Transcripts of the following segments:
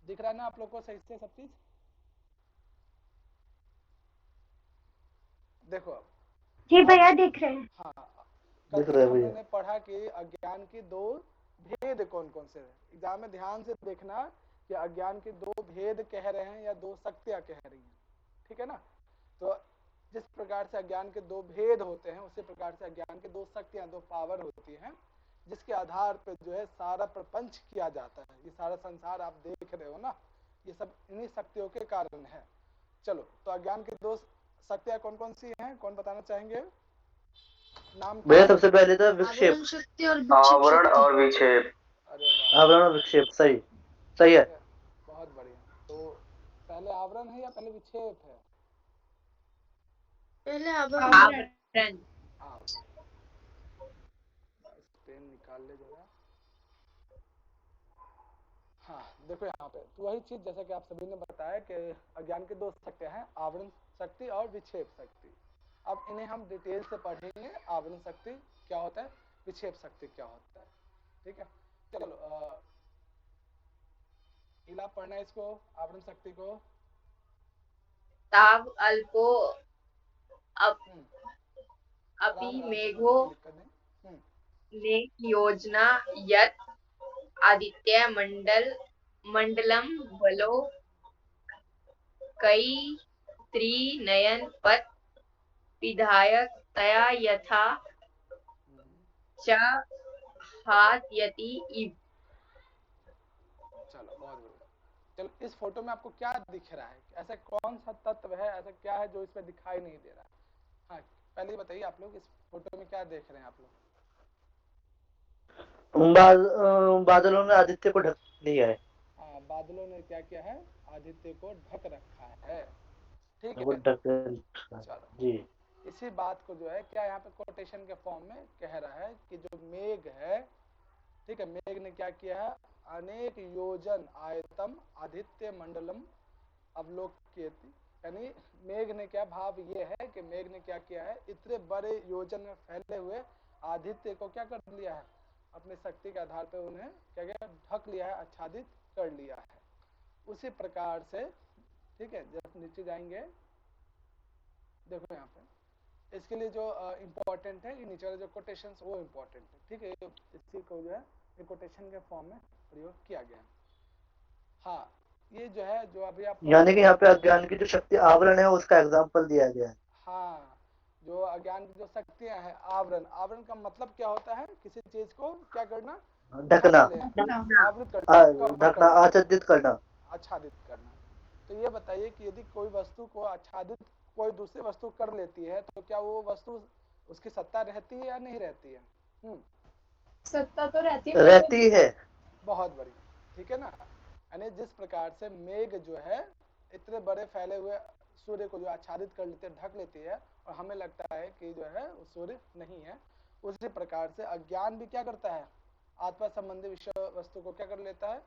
दिख रहा है ना आप लोग को सही से सब चीज? देखो जी अब भैया दिख रहे हैं। हाँ, कल दिख तक रहा है हम भैया। लोग ने पढ़ा कि अज्ञान के दो भेद कौन कौन से हैं। एग्जाम में ध्यान से देखना कि अज्ञान के दो भेद कह रहे हैं या दो शक्तियां कह रही हैं, ठीक है ना। तो जिस प्रकार से अज्ञान के दो भेद होते हैं उसी प्रकार से अज्ञान के दो शक्तियां, दो पावर होती हैं, जिसके आधार पर जो है सारा प्रपंच किया जाता है। ये सारा संसार आप देख रहे हो ना, ये सब इन्हीं शक्तियों के कारण है। चलो, तो अज्ञान की दो शक्तियां कौन कौन सी हैं, कौन बताना चाहेंगे? नाम क्या भैया है? सबसे पहले था विक्षेप। आवरण शक्ति और विक्षेप आवरण शक्ति। और विक्षेप। अरे वाह, आवरण और विक्षेप, सही सही है। ठीक है, बहुत बढ़िया। तो पहले आवरण है या पहले विक्षेप है? पहले आवरण। हाँ, पेन निकाल ले जरा। हाँ, देखो यहाँ पे तो वही चीज जैसा कि आप सभी ने बताया कि अज्ञान के दो शक्तियां हैं, आवरण शक्ति और विक्षेप शक्ति। अब इन्हें हम डिटेल से पढ़ेंगे, आवरण शक्ति क्या होता है, विक्षेप शक्ति क्या होता है, ठीक है। चलो इला पढ़ना है इसको, आवरण शक्ति को। ताव अल्पो हम्म, अपि आराम आराम से मेघो पढ़ना, कोई दिक्कत नहीं। ने योजना यत् आदित्य मंडलम बलो कई त्रिनयन पथ विधायक तया यथा च हातयति इव। चलो बहुत बढ़िया। चलो, इस फोटो में आपको क्या दिख रहा है, ऐसा कौन सा तत्व है, ऐसा क्या है जो इसमें दिखाई नहीं दे रहा है? हाँ, पहले बताइए आप लोग, इस फोटो में क्या देख रहे हैं आप लोग? बादलों ने आदित्य को ढक लिया है। हाँ, बादलों ने क्या किया है, आदित्य को ढक रखा है, ठीक वो है। ढक। चलो, जी। इसी बात को जो है क्या यहाँ पे कोटेशन के फॉर्म में कह रहा है कि जो मेघ है, ठीक है, मेघ ने क्या किया है, अनेक योजन आयतम आदित्य मंडलम अवलोक्यति। यानी मेघ ने क्या, भाव ये है कि मेघ ने क्या किया है, इतने बड़े योजन में फैले हुए आदित्य को क्या कर लिया है, अपने शक्ति के आधार पर उन्हें क्या किया, ढक लिया है, आच्छादित कर लिया है। उसी प्रकार से, ठीक है, जब नीचे जाएंगे देखो यहाँ पे इसके लिए जो इम्पोर्टेंट है, ये नीचे वाले जो कोटेशन वो इम्पोर्टेंट है, ठीक है। इसी को जो है ये कोटेशन के फॉर्म में प्रयोग किया गया है। हाँ, ये जो है जो अभी आप यानी कि यहाँ पे अज्ञान की जो शक्ति आवरण है उसका एग्जाम्पल दिया गया है। हाँ, जो अज्ञान की जो शक्तियां हैं, आवरण, आवरण का मतलब क्या होता है, किसी चीज को क्या करना, ढकना, ढक लेना, आवृत करना, कवर ढकना, करना, आच्छादित करना। आच्छादित करना। तो ये बताइए कि यदि कोई वस्तु को आच्छादित कोई दूसरी वस्तु कर लेती है तो क्या वो वस्तु, उसकी सत्ता रहती है या नहीं रहती है? सत्ता तो रहती है। बहुत बढ़िया, ठीक है ना। यानी जिस प्रकार से मेघ जो है इतने बड़े फैले हुए सूर्य को जो आच्छादित कर लेते, ढक लेती है, और हमें लगता है कि जो है वो सूर्य नहीं है, उसी प्रकार से अज्ञान भी क्या करता है, आत्मा संबंधी विषय वस्तु को क्या कर लेता है,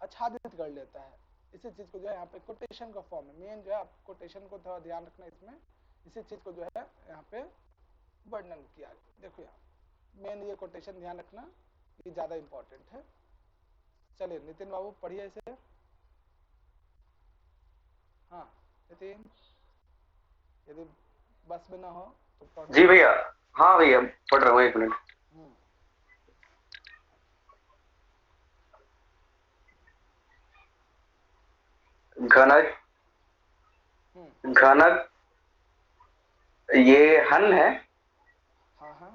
आच्छादित कर लेता है। इसी चीज को जो है यहाँ पे कोटेशन का फॉर्म है, मेन जो है आप कोटेशन को थोड़ा ध्यान रखना इसमें, इसी चीज को जो है यहाँ पे वर्णन किया। देखो यहाँ मेन ये कोटेशन ध्यान रखना, ये ज्यादा इंपॉर्टेंट है। चलिए नितिन बाबू पढ़िए इसे। हाँ नितिन, यदि बस में ना हो तो पढ़ो। जी भैया, हाँ भैया पढ़ रहा हूँ, एक मिनट। घनक, घनक, ये हन है। हाँ हाँ,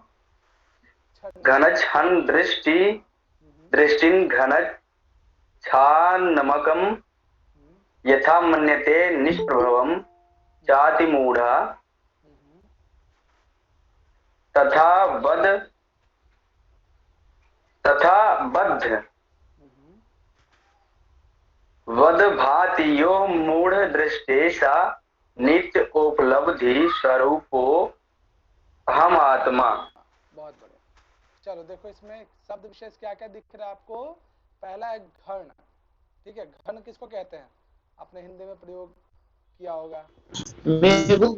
घनच हन दृष्टि, दृष्टिन घनच छान्नमकम यथा मन्यते निष्प्रभवम चाति मूढ़ा तथा बद तथा बद्ध वद भाति यो मूढ़ दृष्टे सा नित्य उपलब्धि स्वरूपो हम आत्मा। बहुत बढ़िया। चलो देखो इसमें शब्द विशेष क्या क्या दिख रहा है आपको। पहला है घन, ठीक है। घन किसको कहते हैं, आपने हिंदी में प्रयोग किया होगा, मेघों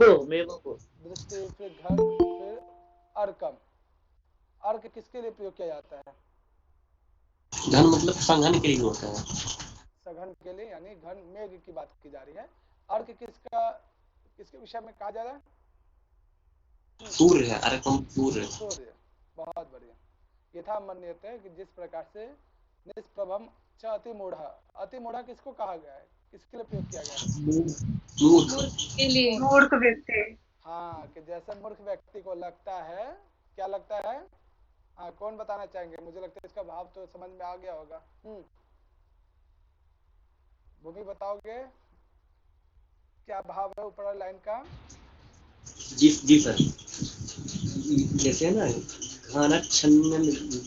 को। दृष्टि, फिर घन, फिर अर्कम। अर्क किसके लिए प्रयोग किया जाता है? घन मतलब संघन के लिए होता है। घन के लिए, यानी घन मेघ की बात की जा रही है। अर्क किसके विषय में कहा जा रहा है? सूर्य है, अर्कम सूर्य। सूर्य, बहुत बढ़िया। यथा मन्यते कि जिस प्रकार से निष्प्रभम च अतिमूढ़, अतिमूढ़ किसको कहा गया है, किसके लिए प्रयोग किया गया है? मूर्ख के लिए मूर्ख व्यक्ति। हाँ, कि जैसे मूर्ख व्यक्ति को लगता है, क्या लगता है? हाँ, कौन बताना चाहेंगे? मुझे लगता है इसका भाव तो समझ में आ गया होगा। भूमि बताओगे क्या भाव है ऊपर वाली लाइन का? जी जी सर, जैसे ना घनच्छन्न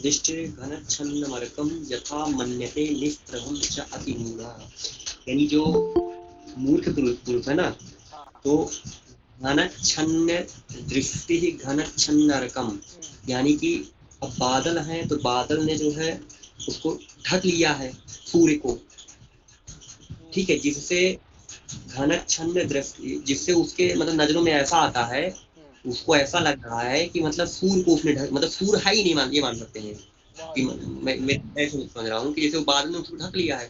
दृष्टि घनच्छन्नमर्कम यथा मन्यते निष्प्रभम च अतिमूढ़ा, यानी जो मूर्ख पुरुष है ना, हाँ, तो घनच्छन्न दृष्टि घनच्छन्नर्कम, यानी कि अब बादल है तो बादल ने जो है उसको ढक लिया है सूर्य को, ठीक है, जिससे घनच्छन्न दृष्टि, जिससे उसके मतलब नजरों में ऐसा आता है, उसको ऐसा लग रहा है कि मतलब सूर्य को उसने ढक, मतलब सूर्य है ही नहीं, ये मान सकते हैं कि मैं ऐसे समझ रहा हूँ कि जैसे वो बादल ने उसको ढक लिया है,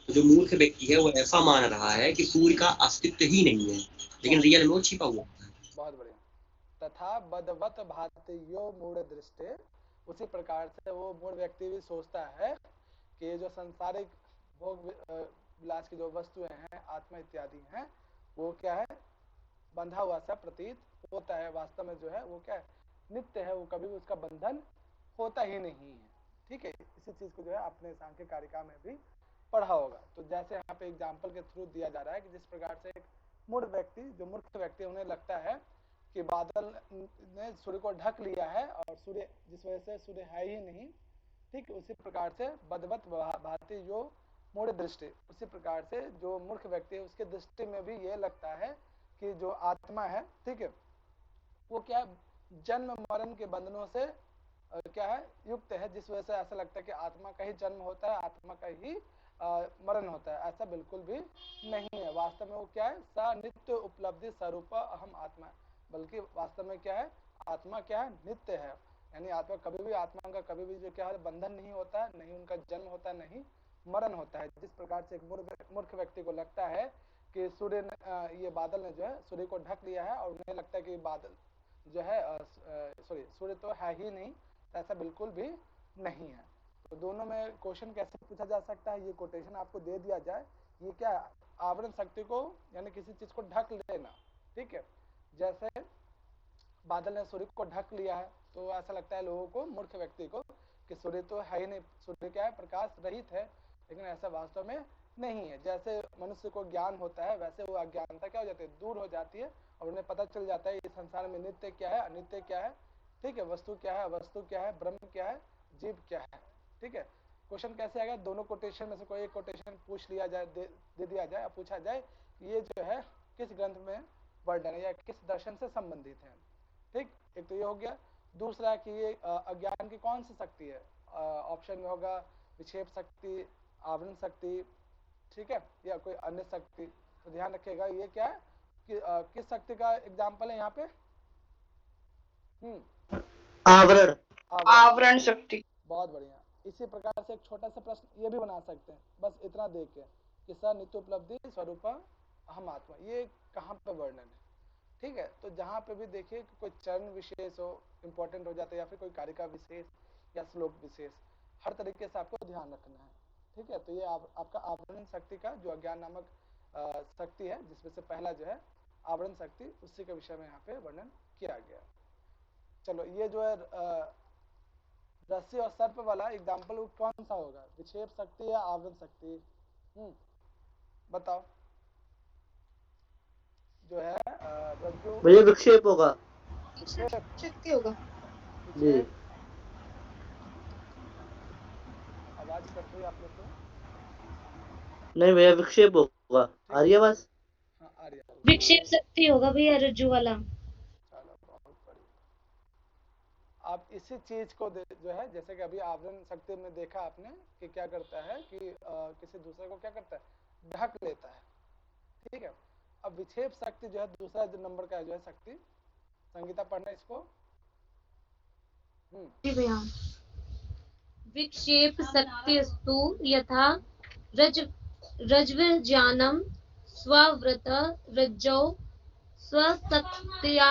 तो जो मूर्ख व्यक्ति है वो ऐसा मान रहा है कि सूर्य का अस्तित्व ही नहीं है, लेकिन रियल में वो छिपा हुआ है। बहुत बढ़िया। तथा बदवत भाति यो मूढ़ दृष्टे, उसी प्रकार से वो मूढ़ व्यक्ति भी सोचता है कि जो सांसारिक भोग विलास की जो वस्तुएं हैं, आत्मा इत्यादि हैं, वो क्या है, बंधा हुआ सा प्रतीत होता है। वास्तव में जो है वो क्या है, नित्य है, वो कभी भी उसका बंधन होता ही नहीं है। ठीक है, इसी चीज को जो है आपने सांख्य कारिका में भी पढ़ा होगा। तो जैसे यहाँ पे एग्जाम्पल के थ्रू दिया जा रहा है कि जिस प्रकार से एक मूढ़ व्यक्ति, जो मूर्ख व्यक्ति, उन्हें लगता है कि बादल ने सूर्य को ढक लिया है और सूर्य, जिस वजह से सूर्य है ही नहीं। ठीक, उसी प्रकार से बदवत भाति जो मूढ़ दृष्टि, उसी प्रकार से जो मूर्ख व्यक्ति है उसके दृष्टि में भी ये लगता है कि जो आत्मा है, ठीक है, वो क्या जन्म मरण के बंधनों से क्या है, युक्त है, जिस वजह से ऐसा लगता है कि आत्मा का ही जन्म होता है, आत्मा का ही मरण होता है। ऐसा बिल्कुल भी नहीं है। वास्तव में वो क्या है, स नित्य उपलब्धि स्वरूप अहम आत्मा, बल्कि वास्तव में क्या है, आत्मा क्या है, नित्य है, यानी आत्मा कभी भी, आत्मा का कभी भी जो क्या है, बंधन नहीं होता है, नहीं उनका जन्म होता है, नहीं मरण होता है। जिस प्रकार से एक मूर्ख व्यक्ति को लगता है कि सूर्य ये बादल ने जो है सूर्य को ढक लिया है और उन्हें लगता है कि बादल जो है सॉरी सूर्य तो है ही नहीं, ऐसा बिल्कुल भी नहीं है। तो दोनों में क्वेश्चन कैसे पूछा जा सकता है, ये कोटेशन आपको दे दिया जाए, ये क्या है, आवरण शक्ति को यानी किसी चीज को ढक लेना। ठीक है, जैसे बादल ने सूर्य को ढक लिया है तो ऐसा लगता है लोगों को, मूर्ख व्यक्ति को, कि सूर्य तो है ही नहीं, सूर्य क्या है, प्रकाश रहित है, लेकिन ऐसा वास्तव में नहीं है। जैसे मनुष्य को ज्ञान होता है वैसे वो अज्ञानता क्या हो जाती है, दूर हो जाती है, और उन्हें पता चल जाता है इस संसार में नित्य क्या है, अनित्य क्या है, ठीक है, वस्तु क्या है, वस्तु क्या है, ब्रह्म क्या है, जीव क्या है। ठीक है, क्वेश्चन कैसे आएगा, दोनों कोटेशन में से कोई एक कोटेशन पूछ लिया जाए, दे दिया जाए, पूछा जाए ये जो है किस ग्रंथ में वर्णन है या किस दर्शन से संबंधित है। ठीक, एक तो ये हो गया। दूसरा कि ये अज्ञान की कौन सी शक्ति है, ऑप्शन में होगा विक्षेप शक्ति, आवरण शक्ति, ठीक है, या कोई अन्य शक्ति। तो ध्यान रखिएगा ये क्या है कि किस शक्ति का एग्जाम्पल है यहाँ पे, आवरण। आवरण शक्ति। बहुत बढ़िया। इसी प्रकार से एक छोटा सा प्रश्न ये भी बना सकते हैं, बस इतना देख के कि स नित्य उपलब्धि स्वरूप अहम आत्मा, ये कहाँ पे वर्णन है। ठीक है, तो जहाँ पे भी देखिए कि कोई चरण विशेष हो, इंपॉर्टेंट हो जाता है, या फिर कोई कारिका विशेष या श्लोक विशेष, हर तरीके से आपको ध्यान रखना है। ठीक है, तो ये आपका आवरण शक्ति का जो अज्ञान नामक शक्ति है, जिसमें से पहला जो है आवरण शक्ति, उसी के विषय में यहाँ पे वर्णन किया गया। चलो, ये जो है रस्सी और सर्प वाला एग्जाम्पल वो कौन सा होगा, विक्षेप शक्ति या आवरण शक्ति? बताओ। जो है रज्जु, भैया विक्षेप होगा। विक्षेप शक्ति होगा। जी। आवाज कट रही है आप लोग को। नहीं भैया विक्षेप होगा, आ रही है आवाज? हाँ, आ रही है। विक्षेप शक्ति होगा भैया, रज्जु वाला। चलो, बहुत बढ़िया। आप इसी चीज को जो है, जैसे कि अभी आवरण शक्ति में देखा आपने कि क्या करता है कि किसी दूसरे को क्या करता है, ढक लेता है। ठीक है, अब विक्षेप शक्ति जो है दूसरा जो नंबर का जो है शक्ति, संगीता पढ़ना इसको। जी भैया। विक्षेप शक्तिस्तु यथा रज रज्ज्वज्ञानं स्ववृत रज्जौ स्वशक्त्या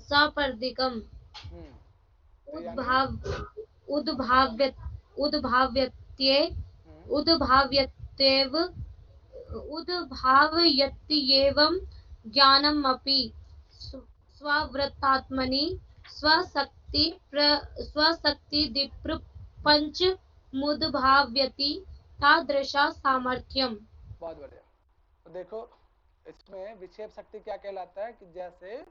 सापर्दिकम् तो यानी उद्भाव्यत्ये उद्भाव्यत्येव उद्भावयत्येवं ज्ञानमपि स्ववृत्तात्मनि स्वशक्तिप्रपञ्चमुद्भाव्यति तादृशा सामर्थ्यम्। बहुत बढ़िया। तो देखो इसमें विक्षेप शक्ति क्या कहलाता है कि जैसे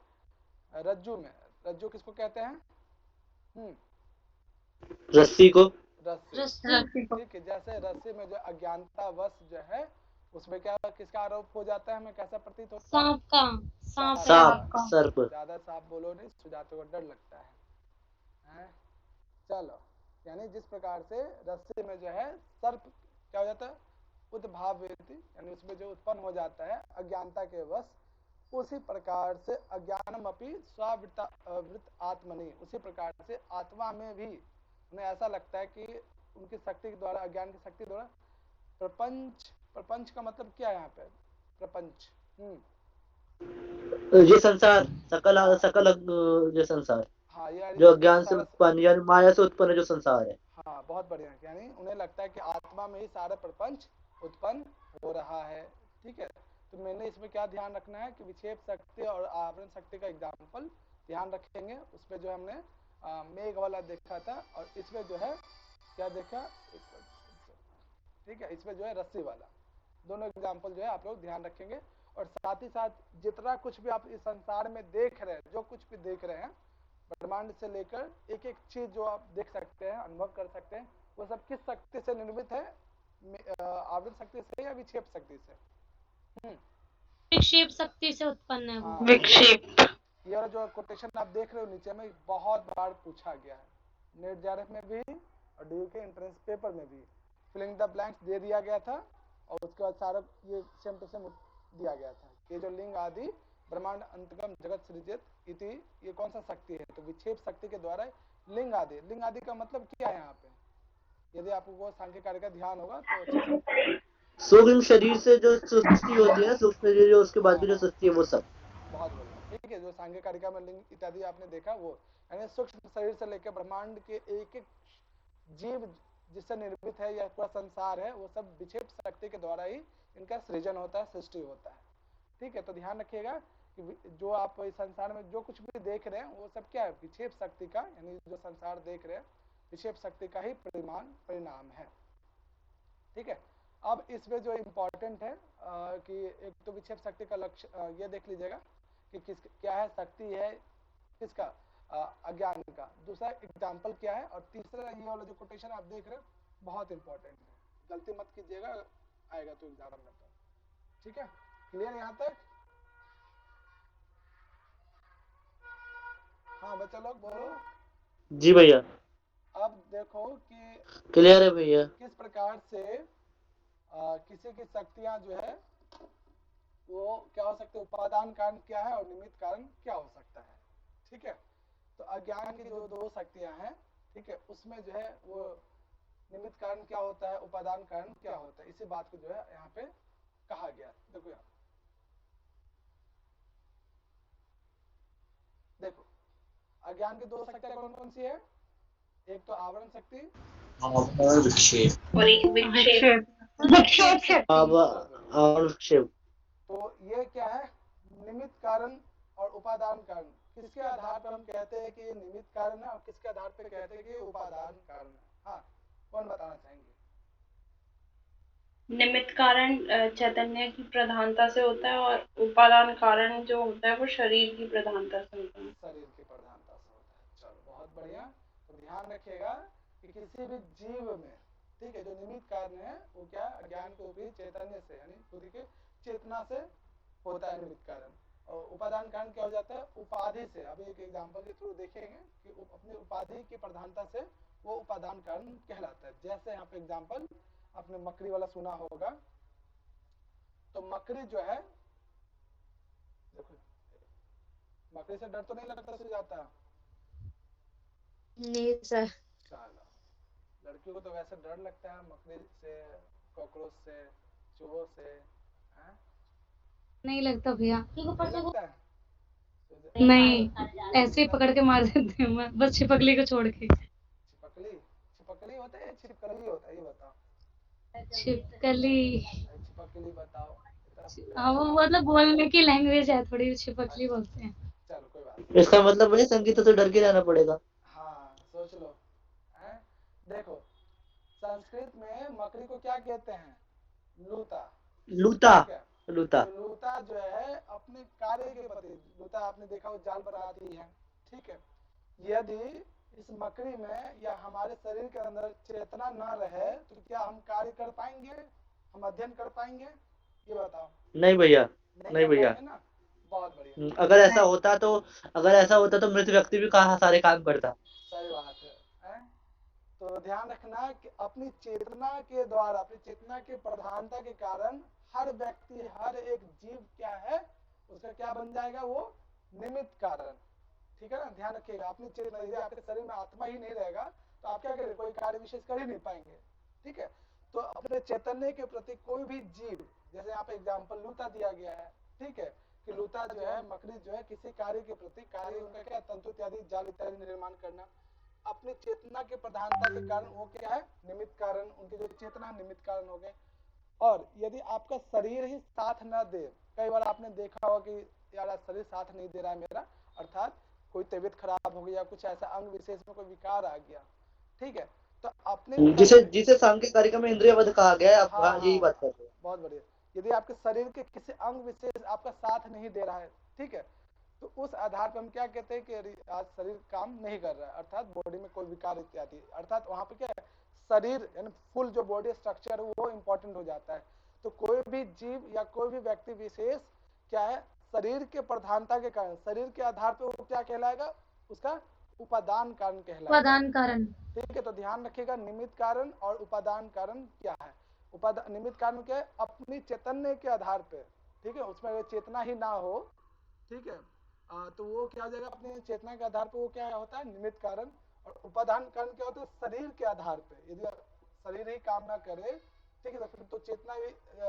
रज्जु में, रज्जु किसको कहते हैं? रस्सी को। रस्सी। ठीक है, जैसे रस्सी में जो अज्ञानतावश जो है उसमें क्या किसका आरोप हो जाता है, हमें कैसा प्रतीत होता है? सांप सर्प। ज्यादा सांप बोलो नहीं, सुजाते को डर लगता है? चलो, यानी जिस प्रकार से रस्सी में जो है सर्प क्या हो जाता है? उद्भाव्यति, यानी उसमें जो उत्पन्न हो जाता है अज्ञानता के वश, उसी प्रकार से अज्ञानम अपि स्ववृत्त आत्मनि, उसी प्रकार से आत्मा में भी उन्हें ऐसा लगता है कि उनकी शक्ति के द्वारा, अज्ञान की शक्ति द्वारा प्रपंच, प्रपंच का मतलब क्या है यहाँ पे? प्रपंच ये संसार, सकल जो संसार, हाँ, जो अज्ञान से उत्पन्न यानी माया से उत्पन्न जो संसार है। हाँ, बहुत बढ़िया। यानी उन्हें लगता है कि आत्मा में ही सारा प्रपंच उत्पन्न हो रहा है। ठीक है, तो मैंने इसमें क्या ध्यान रखना है कि विक्षेप शक्ति और आवरण शक्ति का एग्जाम्पल ध्यान रखेंगे। उसमें जो हमने मेघ वाला देखा था, और इसमें जो है क्या देखा, ठीक है, इसमें जो है रस्सी वाला, दोनों एग्जाम्पल जो है आप लोग ध्यान रखेंगे। और साथ ही साथ जितना कुछ भी आप इस संसार में देख रहे हैं, जो कुछ भी देख रहे हैं, ब्रह्मांड से लेकर एक एक चीज जो आप देख सकते हैं, अनुभव कर सकते हैं, वो सब किस शक्ति से निर्मित है? आवरण शक्ति से या विक्षेप शक्ति से? विक्षेप शक्ति से उत्पन्न है वो। विक्षेप। ये जो कोटेशन आप देख रहे हो नीचे में, बहुत बार पूछा गया है, नेट जेआरएफ में भी और डीयू के एंट्रेंस पेपर में भी फिलिंग द ब्लैंक्स दे दिया गया था, और उसके बाद सारा ये सेम टू सेम दिया गया था कि जो लिंग आदि ब्रह्मांड अंतगम जगत सृजित इति, ये कौन सा शक्ति है? तो विक्षेप शक्ति के द्वारा लिंग आदि। लिंग आदि का मतलब क्या है यहाँ पे? यदि आपको सांख्य कार्य का ध्यान होगा तो सूक्ष्म शरीर से जो सृष्टि होती है, सूक्ष्म शरीर जो उसके बाद की जो सृष्टि है वो सब। बहुत बढ़िया। ठीक है, जो सांख्य कारिका में लिंग इत्यादि आपने देखा, वो यानी सूक्ष्म शरीर से लेकर ब्रह्मांड के एक एक जीव जिससे निर्मित है या पूरा संसार है, वो सब विक्षेप शक्ति के द्वारा ही इनका सृजन होता है, सृष्टि होता है। ठीक है, तो ध्यान रखिएगा कि जो आप इस संसार में जो कुछ भी देख रहे हैं, वो सब क्या है? विक्षेप शक्ति का, यानी जो संसार देख रहे हैं विक्षेप शक्ति का ही परिणाम है। ठीक है, अब इसमें जो इम्पोर्टेंट है कि एक तो विक्षेप शक्ति का लक्ष्य ये देख लीजिएगा कि क्या है, शक्ति है किसका? अज्ञान का। दूसरा एग्जाम्पल क्या है, और तीसरा ये वाला जो कोटेशन आप देख रहे हैं बहुत इंपॉर्टेंट है, गलती मत कीजिएगा, आएगा तो एग्जाम में तो। ठीक है, क्लियर यहाँ तक? हाँ बच्चा लोग बोलो। जी भैया। अब देखो कि क्लियर है भैया। किस प्रकार से किसी की शक्तियां जो है वो क्या हो सकते हैं, उपादान कारण क्या है और निमित्त कारण क्या हो सकता है। ठीक है, तो अज्ञान की जो दो शक्तियां हैं, ठीक है, उसमें जो है वो निमित्त कारण क्या होता है, उपादान कारण क्या होता है, इसी बात को जो है यहाँ पे कहा गया। देखो यहाँ देखो, अज्ञान की दो शक्तियां कौन कौन सी है? एक तो आवरण शक्ति और विक्षेप। और एक विक्षेप। विक्षेप। तो ये क्या है? निमित्त कारण और उपादान कारण। किसके आधार पर हम कहते हैं कि ये निमित्त कारण है और किसके आधार पर कहते हैं कि ये उपादान कारण है? हाँ, कौन बताना चाहेंगे? निमित्त कारण चैतन्य की प्रधानता से होता है, और उपादान कारण जो होता है वो शरीर की प्रधानता से होता है। शरीर की प्रधानता से होता है। चलो बहुत बढ़िया। तो ध्यान रखिएगा कि किसी भी जीव में, ठीक है, जो निमित्त कारण है वो क्या? अज्ञान के ऊपर चैतन्य से, यानी खुद के चेतना से होता है निमित्त कारण। और उपादान कारण क्या हो जाता है? उपाधि से। अभी एक एग्जांपल के थ्रू देखेंगे कि अपनी उपाधि की प्रधानता से वो उपादान कारण कहलाता है। जैसे यहाँ पे एग्जांपल आपने मकड़ी वाला सुना होगा, तो मकड़ी जो है, देखो मकड़ी से डर तो नहीं लगता से जाता? नहीं सर। चलो, लड़कियों को तो वैसे डर लगता है मकड़ी से, कॉकरोच से, चूहों से? हैं? नहीं लगता भैया, नहीं लगता है? नहीं ऐसे ही पकड़ के मार देते हैं बस छिपकली को छोड़ के। छिपकली? छिपकली होता है या छिपकली होता है, ये बताओ। छिपकली। छिपकली बताओ। हाँ वो मतलब बोलने की लैंग्वेज है थोड़ी, छिपकली अच्छा, बोलते हैं। चलो कोई बात नहीं। इसका मतलब भैया संगीता तो डर के रहना पड़ेगा। हाँ सोच लो। हैं? देखो संस्कृत में मकड़ी को क्या कहते हैं? लूता। लूता। ठीक है। लूता। तो लूता जो है अपने कार्य के प्रति, लूता आपने देखा वो जाल पर आती है, ठीक है। यदि इस मकड़ी में या हमारे शरीर के अंदर चेतना न रहे तो क्या हम कार्य कर पाएंगे, हम अध्ययन कर पाएंगे? ये बताओ। नहीं भैया, नहीं नहीं कर भैया। पाएंगे ना। बहुत बढ़िया। अगर ऐसा होता तो मृत व्यक्ति भी कहाँ सारे काम करता। सही बात है, हैं? तो ध्यान रखना कि अपनी चेतना के द्वारा, अपनी चेतना के प्रधानता के कारण हर व्यक्ति, हर एक जीव क्या है, उसका क्या बन जाएगा? वो निमित्त कारण। ठीक है ना, ध्यान रखिएगा। अपनी चेतना, यदि आपके शरीर में आत्मा ही नहीं रहेगा तो आप क्या करेंगे? कोई कार्य विशेष कर ही नहीं पाएंगे। ठीक है। तो अपने चैतन्य के प्रति कोई भी जीव, जैसे यहाँ पे एग्जाम्पल लूता दिया गया है, ठीक है, कि लूता जो है, मकड़ी जो है, किसी कार्य के प्रति, कार्य उनका क्या, तंतु इत्यादि, जाल इत्यादि निर्माण करना, अपनी चेतना के प्रधानता के कारण वो क्या है? निमित्त कारण। उनकी जो चेतना निमित्त कारण हो गए। और यदि आपका शरीर ही साथ न दे, कई बार आपने देखा होगा कि यार शरीर साथ नहीं दे रहा है मेरा, अर्थात कोई तबीयत खराब हो गई या कुछ ऐसा अंग विशेष में कोई विकार आ गया, ठीक है, तो अपने जिसे सांख्य कारिका में इंद्रिय वध कहा गया है। हाँ, यही बात कर रहे हैं। बहुत बढ़िया। यदि आपके शरीर के किसी अंग विशेष आपका साथ नहीं दे रहा है, ठीक है, तो उस आधार पर हम क्या कहते हैं कि आज शरीर काम नहीं कर रहा है, अर्थात बॉडी में कोई विकार इत्यादि, अर्थात वहां पे क्या है, शरीर यानी फुल जो बॉडी स्ट्रक्चर है वो इंपॉर्टेंट हो जाता है। तो कोई भी जीव या कोई भी व्यक्ति विशेष क्या है, शरीर के प्रधानता के कारण, शरीर के आधार पर वो क्या कहलाएगा? उसका उपादान कारण कहलाएगा। उपादान कारण। ठीक है। तो ध्यान रखिएगा, निमित्त कारण और उपादान कारण क्या है। निमित्त कारण क्या है? अपनी चैतन्य के आधार पे, ठीक है, उसमें अगर चेतना ही ना हो, ठीक है, तो वो क्या हो जाएगा? अपने चेतना के आधार पे वो क्या होता है? निमित्त कारण। और उपादान कारण क्या होता है? शरीर के आधार पे, यदि शरीर ही काम ना करे, ठीक है, तो फिर तो चेतना भी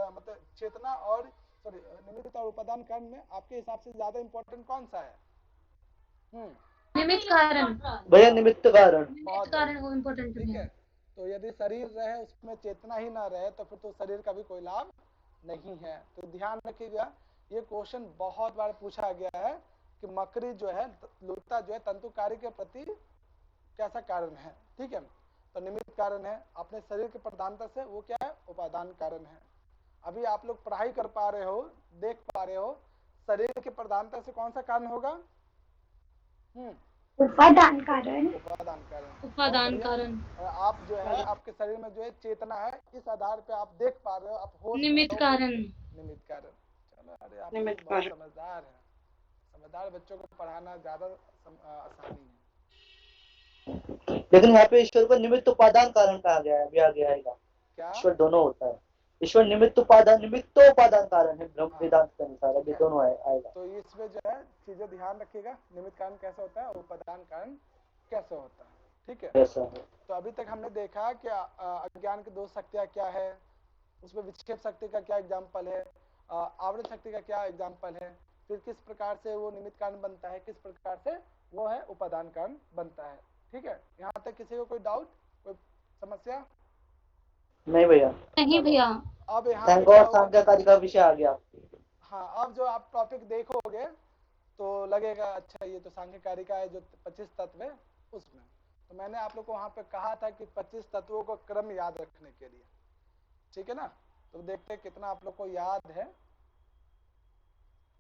मतलब चेतना और सॉरी निमित्त और उपादान कारण में आपके हिसाब से ज्यादा इंपॉर्टेंट कौन सा है? निमित्त कारण भैया, निमित्त कारण। निमित्त कारण वो इम्पोर्टेंट ठीक है। है। तो यदि शरीर रहे उसमें चेतना ही ना रहे तो फिर तो शरीर का भी कोई लाभ नहीं है। तो ध्यान रखिएगा, ये क्वेश्चन बहुत बार पूछा गया है कि मकड़ी जो है, लूता जो है, तंतु कार्य के प्रति कैसा कारण है। ठीक है। तो निमित्त कारण है, अपने शरीर के प्रधानता से वो क्या है? उपादान कारण है। अभी आप लोग पढ़ाई कर पा रहे हो, देख पा रहे हो, शरीर के प्रधानता से कौन सा कारण होगा? उपादान कारण। उपादान कारण। उपादान कारण। और आप जो है, आपके शरीर में जो है चेतना है, इस आधार पे आप देख पा रहे हो, आप होश में निमित्त हो। कारण। निमित्त कारण। चलो, अरे आप लोग बहुत समझदार हैं। समझदार बच्चों को पढ़ाना ज्यादा आसानी है। लेकिन यहाँ पे ईश्वर को निमित्त उपादान कारण कहा गया है। अभी आगे आएगा। क्या? ईश्वर दोनों होता है। ईश्वर निमित्तोपादान कारण है ब्रह्म वेदांत के अनुसार। अभी दोनों आएगा। तो इसमें जो है चीजें ध्यान रखिएगा, निमित्त कारण कैसे होता है और उपादान कारण कैसे होता है। ठीक है। ऐसा है। तो अभी तक हमने देखा कि अज्ञान की दो शक्तियां क्या है, उसमें विक्षेप शक्ति का क्या एग्जाम्पल है, आवृत शक्ति का क्या एग्जाम्पल है, फिर किस प्रकार से वो निमित्त कारण बनता है, किस प्रकार से वो है उपादान कारण बनता है। ठीक है। यहाँ तक किसी को कोई डाउट, कोई समस्या? नहीं भैया। नहीं भैया। अब यहाँ पे सांख्यकारी का विषय आ गया। हाँ, अब जो आप टॉपिक देखोगे तो लगेगा अच्छा ये तो सांख्यकारी का है, जो 25 तत्व है उसमें। तो मैंने आप लोग को वहां पे कहा था कि 25 तत्वों को क्रम याद रखने के लिए, ठीक है ना। तो देखते हैं कितना आप लोग को याद है।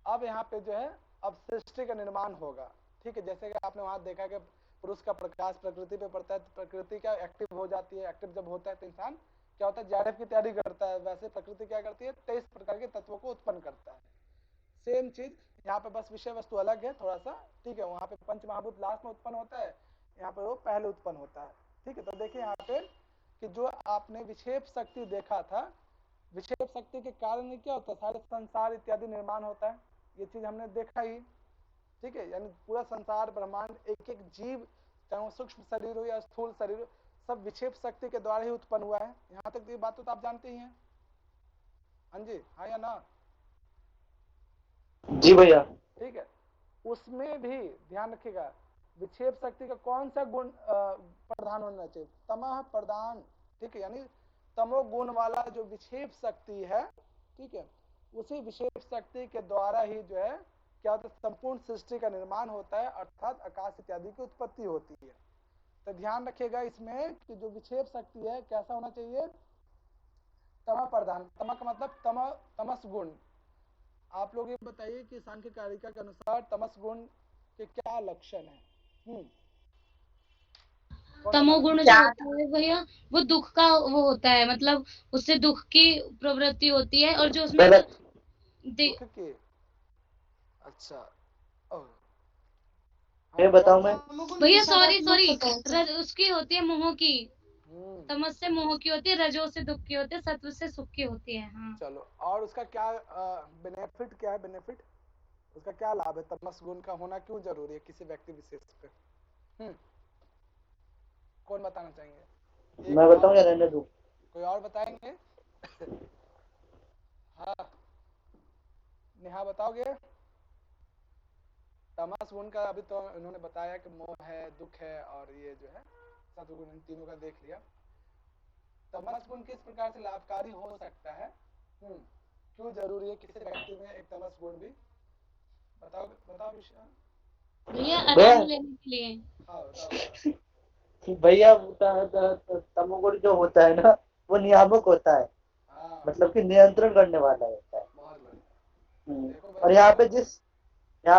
अब यहाँ पे जो है, अब सृष्टि का निर्माण होगा। ठीक है। जैसे कि आपने वहां देखा कि पुरुष का प्रकाश प्रकृति पे पड़ता है तो प्रकृति क्या एक्टिव हो जाती है। एक्टिव जब होता है तो इंसान क्या होता है? JRF की तैयारी करता है। वैसे प्रकृति क्या करती है? 23 प्रकार के तत्वों को उत्पन्न करता है। सेम चीज यहाँ पे, बस विषय वस्तु अलग है थोड़ा सा। ठीक है। वहां पे पंच महाभूत लास्ट में उत्पन्न होता है, यहाँ पे वो पहले उत्पन्न होता है। ठीक है। तो देखिए यहाँ पे कि जो आपने विक्षेप शक्ति देखा था, विक्षेप शक्ति के कारण क्या होता है? सारे संसार इत्यादि निर्माण होता है। ये चीज हमने देखा ही। ठीक है। यानी पूरा संसार ब्रह्मांड, एक एक जीव, चाहे वो सूक्ष्म शरीर हो या स्थूल शरीर, सब विक्षेप शक्ति के द्वारा ही उत्पन्न हुआ है। यहाँ तक ये बात तो आप जानते ही हैं। हाँ जी, हाँ या ना? जी भैया। ठीक है, उसमें भी ध्यान रखिएगा विक्षेप शक्ति का कौन सा गुण प्रधान होना चाहिए? तमः प्रधान। ठीक है, यानी तमोगुण वाला जो विक्षेप शक्ति है, ठीक है, उसी विक्षेप शक्ति के द्वारा ही जो है क्या होता है, संपूर्ण सृष्टि का निर्माण होता है, अर्थात आकाश इत्यादि की उत्पत्ति होती है। तो ध्यान रखिएगा इसमें कि जो विक्षेप शक्ति है कैसा होना चाहिए? तमः प्रधान। तमः का मतलब तमस गुण। आप लोग ये बताइए कि सांख्य कारिका के अनुसार तमस गुण के क्या लक्षण है? तमोगुण जो होता है भैया, वो दुख का वो होता है, मतलब उससे दुख की प्रवृत्ति होती है, और जो उसमें दुख की, अच्छा, मैं बताऊं मैं भैया, सॉरी उसकी होती है मोह की। तमस से मोह की होती है, रजो से दुख की होती है, सत्व से सुख की होती है। हाँ चलो, और उसका क्या बेनिफिट क्या है? बेनिफिट उसका क्या लाभ है? तमस गुण का होना क्यों जरूरी है किसी व्यक्ति विशेष पे? कौन बताना चाहेंगे? मैं बताऊं या रहने दूं? कोई और बताएंगे? हाँ, नेहा बताओगे? तमस गुण का अभी तो इन्होंने बताया कि मोह है, दुख है, और ये जो है सत्वगुण, इन तीनों का देख लिया। तमस गुण किस प्रकार से लाभकारी हो सकता है? क्यों जरूरी है किसी व्यक्ति में एक तमस गुण भी? बताओ बताओ विषय भैया, आराम लेने के लिए। हाँ बताओ। भैया तमोगुण जो होता है ना, वो नियामक होता है, मतलब कि नियंत्रण करने वाला होता है। और यहाँ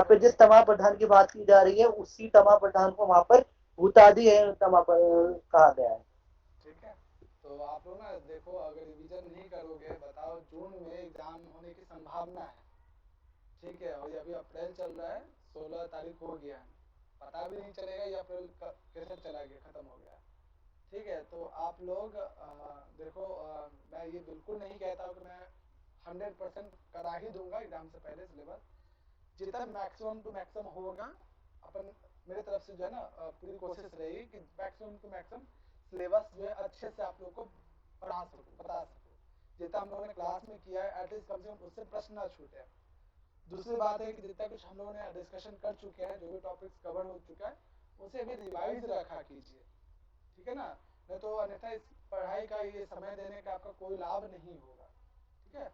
पे जिस तमा प्रधान की बात की जा रही है, उसी तमा प्रधान को वहां पर भूतादि है तमा कहा गया है। ठीक है, तो आप लोग ना देखो, अगर रिवीजन नहीं करोगे, बताओ जून में एग्जाम होने की संभावना है, ठीक है, और अभी अप्रैल चल रहा है, 16 तारीख हो गया है, पता भी नहीं चलेगा ये अप्रैल कैसे चला गया, खत्म हो गया। ठीक है, तो आप लोग देखो, मैं ये बिल्कुल नहीं कहता हूँ कि मैं 100% करा ही दूंगा एग्जाम से पहले सिलेबस, जितना मैक्सिमम टू मैक्सिमम होगा अपन मेरे तरफ से जो है ना पूरी कोशिश रहेगी कि मैक्सिमम टू मैक्सिमम सिलेबस जो है अच्छे से आप लोग को बता सकूं। जितना हम लोगों ने क्लास में किया है एटलीस्ट कम से कम उससे प्रश्न ना छूटे। दूसरी बात है कि जितना कुछ हम लोगों ने डिस्कशन कर चुके हैं, जो भी टॉपिक्स कवर हो चुका है, उसे भी रिवाइज रखा कीजिए, ठीक है ना? नहीं तो अन्यथा इस पढ़ाई का ये समय देने का आपका कोई लाभ नहीं होगा। ठीक है,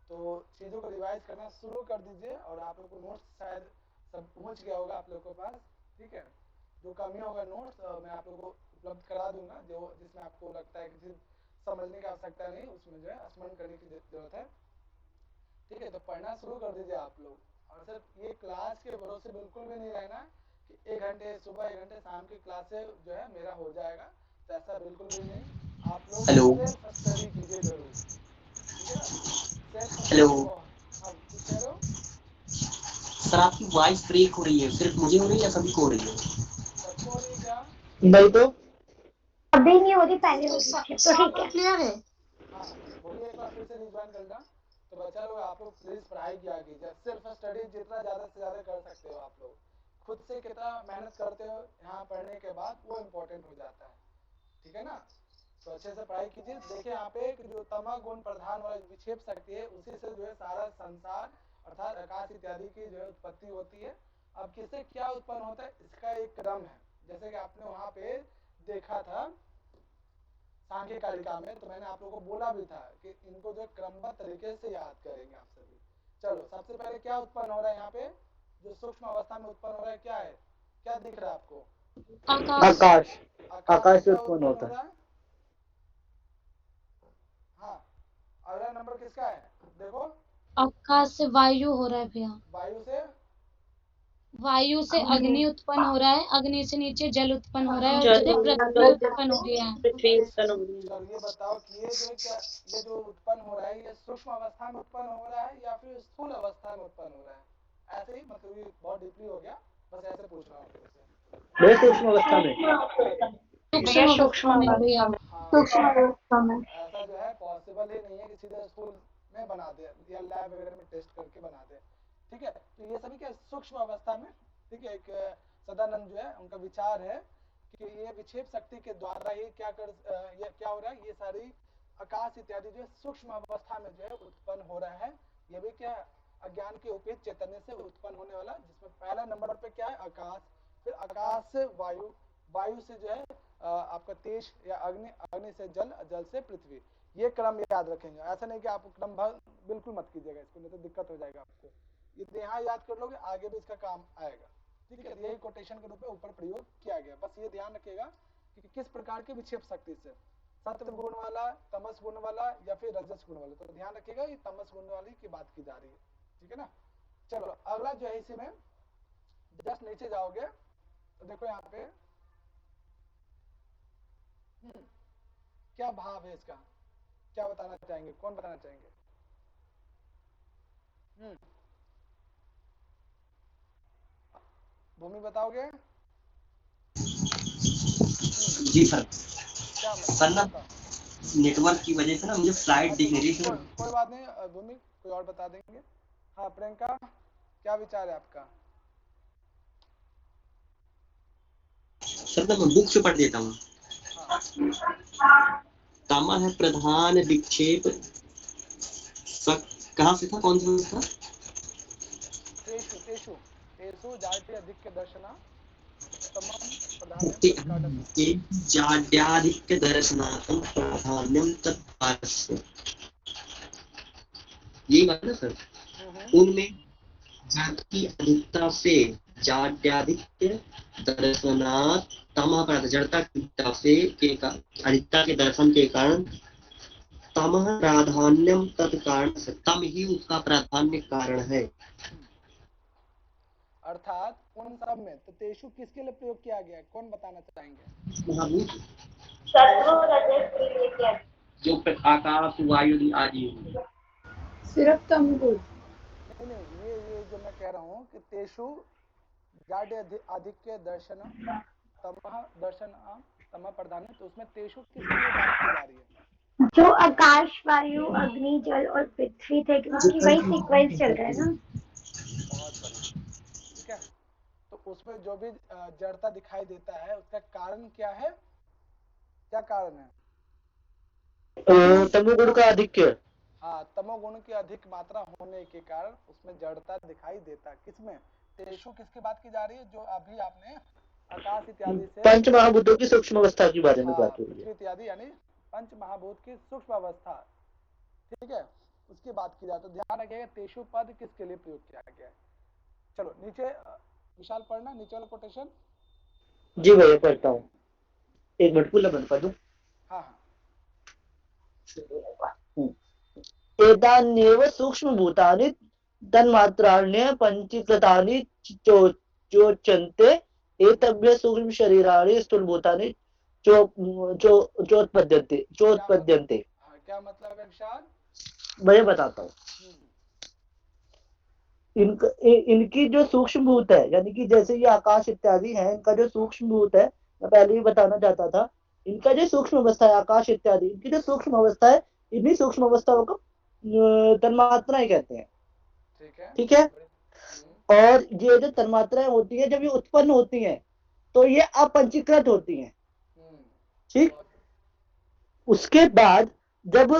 तो चीज़ों को रिवाइज करना शुरू कर दीजिए, और आप लोग को नोट्स शायद सब पहुंच गया होगा आप लोगों के पास। ठीक है, जो कमी होगा नोट्स मैं आप लोगों को उपलब्ध करा दूंगा, जो जिसमें आपको लगता है कि समझने की आवश्यकता नहीं, उसमें जो है स्मरण करने की जरूरत है। ठीक है, तो पढ़ना शुरू कर दीजिए आप लोग, और सिर्फ ये क्लास के भरोसे बिल्कुल भी नहीं रहना कि 1 घंटे सुबह 1 घंटे शाम की क्लासें जो है मेरा हो जाएगा, तो ऐसा बिल्कुल भी नहीं। आप लोग सेल्फ स्टडी कीजिए जरूर, ठीक है ना? सेल्फ स्टडी बहुत। हाँ, कुछ कह रहे हो? सर आपकी वॉइस ब्रेक हो रही है, सिर्फ मुझे हो रही है या सभी को हो रही है? सबको हो रही है क्या? नहीं तो अभी नहीं हो रही, पहले हो रही थी, तो ठीक है। क्लियर है। हाँ, बोलिए, एक बार फिर से रिज्वाइन करना। तो बच्चा लोग आप लोग प्लीज पढ़ाई किया कीजिए, सेल्फ स्टडी जितना ज्यादा से ज्यादा कर सकते हो आप लोग, खुद से कितना मेहनत करते हो यहाँ पढ़ने के बाद, वो इम्पोर्टेंट हो जाता है। ठीक है ना? तो अच्छे से पढ़ाई कीजिए। देखिए यहाँ पे जो तमो गुण प्रधान वाला विक्षेप शक्ति है, उसी से जो है सारा संसार अर्थात आकाश इत्यादि की जो है उत्पत्ति होती है। अब किससे क्या उत्पन्न होता है, इसका एक क्रम है, जैसे कि आपने वहां पे देखा था सांख्य कारिका में, तो मैंने आप लोगों को बोला भी था कि इनको जो क्रमबद्ध तरीके से याद करेंगे आप सभी। चलो, सबसे पहले क्या उत्पन्न हो रहा है यहाँ पे, जो सूक्ष्म अवस्था में उत्पन्न हो रहा है, क्या है, क्या दिख रहा है आपको? आकाश से उत्पन्न होता है। हाँ, अगला नंबर किसका है? देखो, आकाश से वायु हो रहा है भैया। वायु से अग्नि उत्पन्न हो रहा है, अग्नि से नीचे जल उत्पन्न हो रहा है, और उससे पृथ्वी उत्पन्न हो रही है। चलो ये बताओ कि ये जो क्या, ये जो उत्पन्न हो रहा है, ये सूक्ष्म अवस्था में उत्पन्न हो रहा है या फिर स्थूल अवस्था में उत्पन्न हो रहा है? ऐसे ही, मतलब ये बहुत डीपली हो गया, बस ऐसे पूछ रहा हूँ। सूक्ष्म अवस्था में। सूक्ष्म भैया, सूक्ष्म अवस्था में। ऐसा जो है पॉसिबल ही नहीं है कि सीधे स्कूल में बना दे या लैब वगैरह में टेस्ट करके बना दे। ठीक है, तो ये सभी क्या सूक्ष्म अवस्था में। ठीक है, एक सदानंद जो है उनका विचार है कि ये विक्षेप शक्ति के द्वारा ही क्या हो रहा है, ये सारी आकाश इत्यादि जो सूक्ष्म अवस्था में जो है उत्पन्न हो रहा है। ये भी क्या अज्ञान के उपहित चैतन्य से उत्पन्न होने वाला, जिसमें पहला नंबर पे क्या है आकाश, फिर आकाश से वायु, वायु से जो है आपका तेज या अग्नि, अग्नि से जल, जल से पृथ्वी। ये क्रम याद रखेंगे, ऐसा नहीं कि आप क्रम बिल्कुल मत कीजिएगा इसको, नहीं तो दिक्कत हो जाएगा आपको। ये यहाँ याद कर लोगे आगे भी इसका काम आएगा, ठीक है। यही कोटेशन के रूप में ऊपर प्रयोग किया गया। बस ये ध्यान रखिएगा कि किस प्रकार के विक्षेप शक्ति से, सत्व गुण वाला, तमस गुण वाला या फिर रजस गुण वाला। तो ध्यान रखिएगा ये तमस गुण वाली की बात की जा रही है, ठीक है ना। चलो अगला जो है इसी में जस्ट नीचे जाओगे तो देखो यहाँ पे क्या भाव है इसका, क्या बताना चाहेंगे, कौन बताना चाहेंगे? भूमि बताओगे? जी सर। क्या सर ना नेटवर्क की वजह से ना मुझे स्लाइड दिख नहीं रही। कोई बात नहीं भूमि, कोई और बता देंगे। हाँ प्रियंका, क्या विचार है आपका? सर मैं बुक से पढ़ देता हूँ। तमः है प्रधान विक्षेप, कहाँ से था, कौन सा था? तेषु तेषु तेषु जाड्य अधिक दर्शना तमः प्रधानम जाड्याधिक्य दर्शनार्थम प्राधान्यम तत्पार्श्व। यही बात है सर। उनमें जात की अधिकता से जाड्याधिक्य दर्शनात् तमः प्राधान्य, जड़ता की अधिकता से अधिकता के दर्शन के कारण तमः प्राधान्यम तत्कारण, तम ही उसका प्राधान्य कारण है। अर्थात उन सब में तो तेषु किसके लिए प्रयोग किया गया है, कौन बताना चाहेंगे? महाभूत, जो आकाश वायु आदि, सिर्फ तमोगुण। नहीं ये जो मैं कह रहा हूँ कि तेषु जाड्य आधिक्य दर्शन तमः दर्शन तमः प्रधान, तो उसमें तेषु किसके लिए बात की जा रही है? जो आकाश वायु अग्नि जल और पृथ्वी थे, क्योंकि वही सीक्वेंस चल रहा है ना। बहुत बढ़िया, ठीक है। तो उसमें जो भी जड़ता दिखाई देता है उसका कारण क्या है, क्या कारण है? तमोगुण का आधिक्य। हाँ, तमोगुण की अधिक मात्रा होने के कारण उसमें जड़ता दिखाई देता है। किसमें? तेषु किसकी बात की जा रही है? जो अभी आपने आकाश इत्यादि से पंच महाभूतों की सूक्ष्म अवस्था के बारे में बात हो रही है। पृथ्वी इत्यादि यानी पंच महाभूत की सूक्ष्म अवस्था, ठीक है, उसकी बात की जाए तो ध्यान रखिएगा तेषु पद किसके लिए प्रयोग किया गया है। चलो नीचे विशाल पढ़ना नीचे वाला कोटेशन। जी भैया पढ़ता हूँ, एक मिनट पूरा बंद कर दूं। हाँ एतान्येव सूक्ष्म भूतानि तन्मात्राण्य पंचीकृतानि चोच्यन्ते एतभ्य सूक्ष्म शरीराणि स्थूल भूतानि चोत्पद्यन्ते। क्या मतलब है विशाल? मैं बताता हूँ। इनकी जो सूक्ष्म भूत है, यानी कि जैसे ये आकाश इत्यादि है, इनका जो सूक्ष्म भूत है, मैं पहले ही बताना चाहता था, इनका जो सूक्ष्म अवस्था है आकाश इत्यादि, इनकी जो सूक्ष्म अवस्था है, इन्हीं सूक्ष्म अवस्थाओं को तन्मात्राएं कहते हैं, ठीक है। और ये जो तन्मात्राएं होती है जब ये उत्पन्न होती हैं तो ये अपंचीकृत होती हैं, ठीक। उसके बाद जब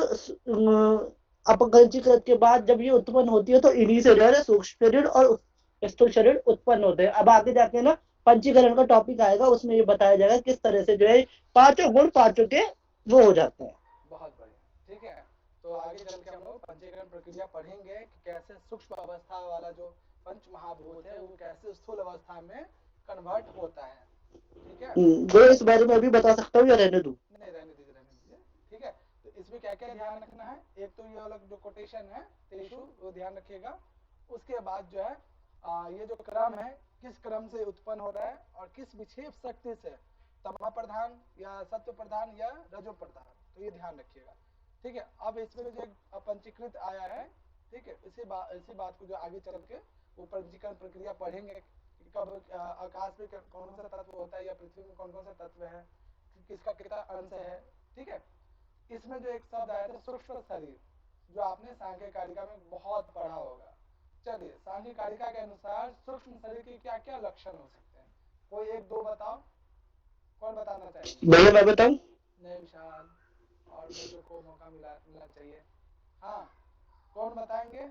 अपंचीकृत के बाद जब ये उत्पन्न होती है तो इन्हीं से जो है सूक्ष्म शरीर और स्थूल शरीर उत्पन्न होते हैं। अब आगे जाके ना पंचीकरण का टॉपिक आएगा, उसमें ये बताया जाएगा किस तरह से जो है पांचों गुण पांचों के वो हो जाते हैं। बहुत बढ़िया, ठीक है। तो आगे चल के हम लोग पंचीकरण प्रक्रिया पढ़ेंगे कि कैसे सूक्ष्म अवस्था वाला जो पंच महाभूत है वो कैसे स्थूल अवस्था में कन्वर्ट होता है, ठीक है। वो इस बारे में अभी बता सकता हूँ या रहने दूं? नहीं रहने दीजिए, ठीक है। तो इसमें क्या क्या ध्यान रखना है, एक तो ये वाला जो कोटेशन है तेषु वो ध्यान रखिएगा। उसके बाद जो है ये जो क्रम है किस क्रम से उत्पन्न हो रहा है और किस विक्षेप शक्ति से, तमः प्रधान या सत्व प्रधान या रजो प्रधान, तो ये ध्यान रखिएगा, ठीक है। अब इसमें जो अपंचीकृत आया है, ठीक है, इसी बात को जो आगे चल के वो पंचीकरण प्रक्रिया पढ़ेंगे, कब आकाश में कौन सा तत्व होता है या पृथ्वी में कौन कौन सा तत्व है, किसका कितना अंश है, ठीक है। इसमें जो एक शब्द आया था सूक्ष्म शरीर, जो आपने सांख्य कारिका में बहुत पढ़ा होगा। चलिए सांख्य कारिका के अनुसार सूक्ष्म शरीर के क्या क्या लक्षण हो सकते हैं, कोई एक दो बताओ, कौन बताना चाहेंगे? भैया मैं बताऊं? नहीं विशाल, और बच्चों को मौका मिलना चाहिए। हाँ, कौन बताएंगे?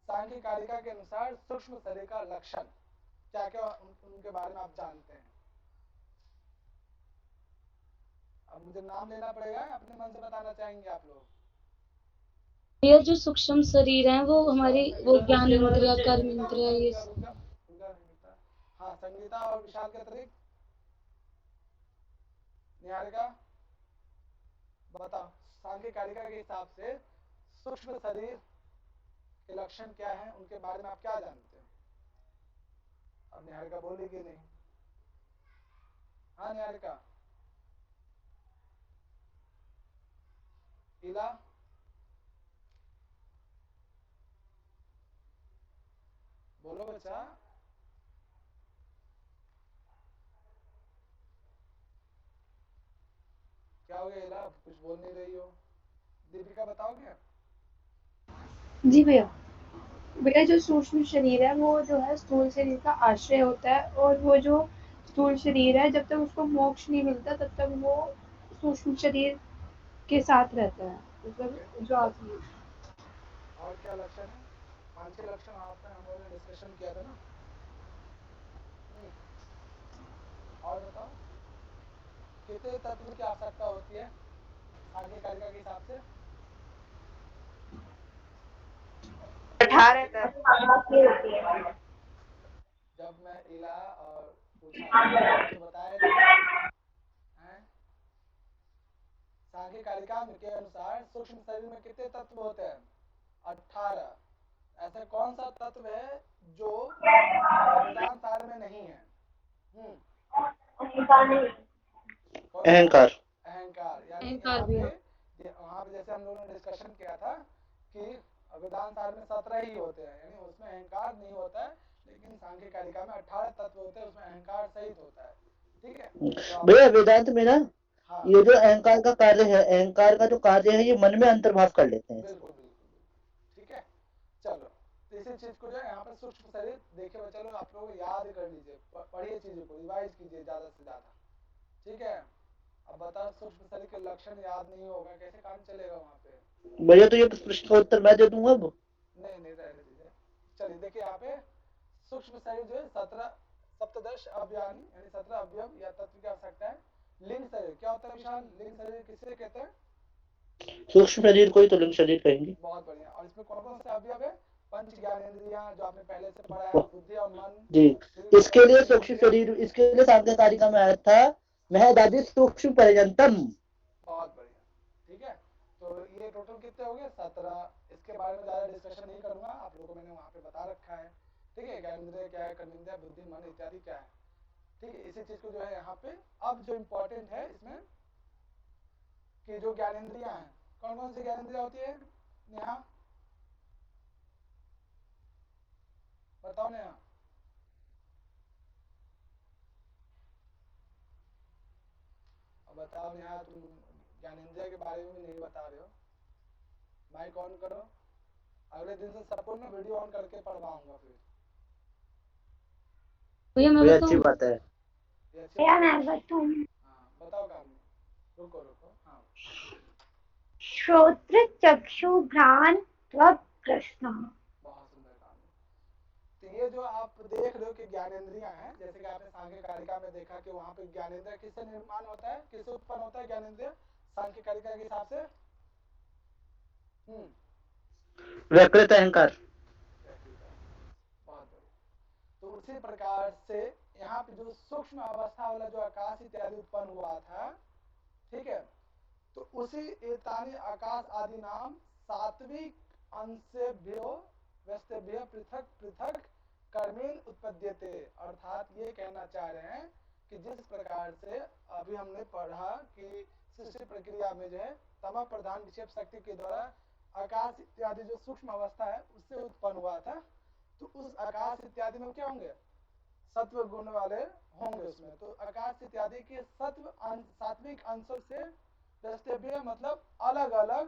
सांख्य कारिका के अनुसार सूक्ष्म शरीर का लक्षण क्या क्या उनके बारे में आप जानते हैं? अब मुझे नाम लेना पड़ेगा, अपने मन से बताना चाहेंगे आप लोग? ये जो सूक्ष्म शरीर है वो हमारी वो ज्ञान इंद्रिया, कर्म इंद्रिया, ये हाँ, संगीता और विशाल के अतिरिक्त निहारिका बताओ, सांख्य कारिका के हिसाब से सूक्ष्म शरीर के लक्षण क्या हैं, उनके बारे में आप क्या जानते हैं? अब निहारिका बोलेगी नहीं। हाँ निहारिका, इला, बोलो बच्चा। क्या हो गया इला, कुछ बोल नहीं रही हो? दीपिका बताओगे? जी भैया। भैया जो सूक्ष्म शरीर है वो जो है स्थूल शरीर का आश्रय होता है, और वो जो स्थूल शरीर है जब तक उसको मोक्ष नहीं मिलता तब तक वो सूक्ष्म शरीर के साथ रहता है, मतलब जो आत्मा। और क्या लक्षण है? 5-6 लक्षण आपने हम लोगों ने डिस्कशन किया था ना। और बताओ, कितने तत्व की आवश्यकता होती है सांख्य कारिका के हिसाब से? 18 तक। जब मैं इला और पूछा तो बताया नहीं हैं? सांख्य कारिका के अनुसार सूक्ष्म शरीर में कितने तत्व होते हैं? 18। ऐसा कौन सा तत्व है जो वेदांत सार में नहीं है? अहंकार। अहंकार, यानी अहंकार यहाँ भी पे वहाँ पे जैसे हम लोगों ने डिस्कशन किया था कि वेदांत सार में 17 ही होते हैं, यानी उसमें अहंकार नहीं होता है, लेकिन सांख्य कारिका में 18 तत्व होते हैं, उसमें अहंकार सहित होता है। ठीक है तो भैया वेदांत में ना हाँ, ये जो अहंकार का कार्य है, अहंकार का जो कार्य है, ये मन में अंतर्भाव कर लेते हैं। बिल्कुल बिल्कुल। ठीक है, चलो तो इसी चीज को जो है यहाँ पर सूक्ष्म शरीर देखे हुए, चलो आप लोग याद कर लीजिए, पढ़िए चीजों को, रिवाइज कीजिए ज्यादा से ज्यादा। ठीक है, अब बताओ, सूक्ष्म शरीर के लक्षण याद नहीं होगा, कैसे काम चलेगा वहाँ पे? भैया तो ये प्रश्नोत्तर मैं दे दूंगा अब। नहीं नहीं, रहने दीजिए। चलिए देखिए, यहाँ पे सूक्ष्म शरीर जो है 17 सप्तदश अवयवानी, यानी 17 अवयव या तत्व की आवश्यकता है। लिंग शरीर क्या होता है विशाल? लिंग शरीर किसे कहते हैं? सूक्ष्म शरीर को ही तो लिंग शरीर कहेंगे। बहुत बढ़िया। और इसमें कौन कौन से अवयव है? पंच ज्ञानेंद्रियां, जो आपने पहले से पढ़ा है, बुद्धि और मन जी। इसके लिए सूक्ष्म शरीर, इसके लिए सांख्य कारिका में आया था महदादि सूक्ष्म पर्यंतम। बहुत बढ़िया। ठीक है, तो ये टोटल कितने हो गए? 17। इसके बारे में ज्यादा डिस्कशन नहीं करूंगा, आप लोगों को मैंने वहाँ पे बता रखा है। ठीक है, ज्ञानेंद्रिय क्या है, कर्मेंद्रिय, बुद्धि, मन इत्यादि क्या है। ठीक है, इसी चीज को जो है यहाँ पे अब जो इम्पोर्टेंट है इसमें कि जो ज्ञानेंद्रियां हैं, कौन कौन सी ज्ञानेंद्रियां होती है नेहा? बताओ नेहा। अब बताओ नेहा, तुम ज्ञानेंद्रिया के बारे में नहीं बता रहे हो। माइक ऑन करो, अगले दिन से सबको मैं वीडियो ऑन करके पढ़वाऊंगा फिर। ये अच्छी बात है। मैं बताऊं? हाँ बताओ काम, रुको रुको। हाँ, श्रोत्र चक्षु घ्राण त्वक कृष्ण। बहुत सुंदर काम है। तो ये जो आप देख रहे हो कि ज्ञानेंद्रियां हैं, जैसे कि आपने सांख्य कारिका में देखा कि वहाँ पे ज्ञानेंद्रिय किससे निर्माण होता है, किससे उत्पन्न होता है ज्ञानेंद्रिय सांख्य कारिका के हिसाब से? व्यकृत अहंकार। बहुत बढ़िया। तो उसी प्रकार से यहाँ पे जो सूक्ष्म अवस्था वाला जो आकाश इत्यादि उत्पन्न हुआ था, ठीक है, तो उसी एतानि आकाश आदि नाम सात्विक अंशेभ्यो व्यस्तेभ्यो पृथक पृथक कर्मेण उत्पद्यते। अर्थात ये कहना चाह रहे हैं कि जिस प्रकार से अभी हमने पढ़ा कि सृष्टि प्रक्रिया में जो है तमः प्रधान विक्षेप शक्ति के द्वारा आकाश इत्यादि जो सूक्ष्म अवस्था है उससे उत्पन्न हुआ था, तो उस आकाश इत्यादि में क्या होंगे? सत्व गुण वाले होंगे उसमें। तो आकाश इत्यादि के सत्व सात्विक अंशों से द्रष्टव्य मतलब अलग अलग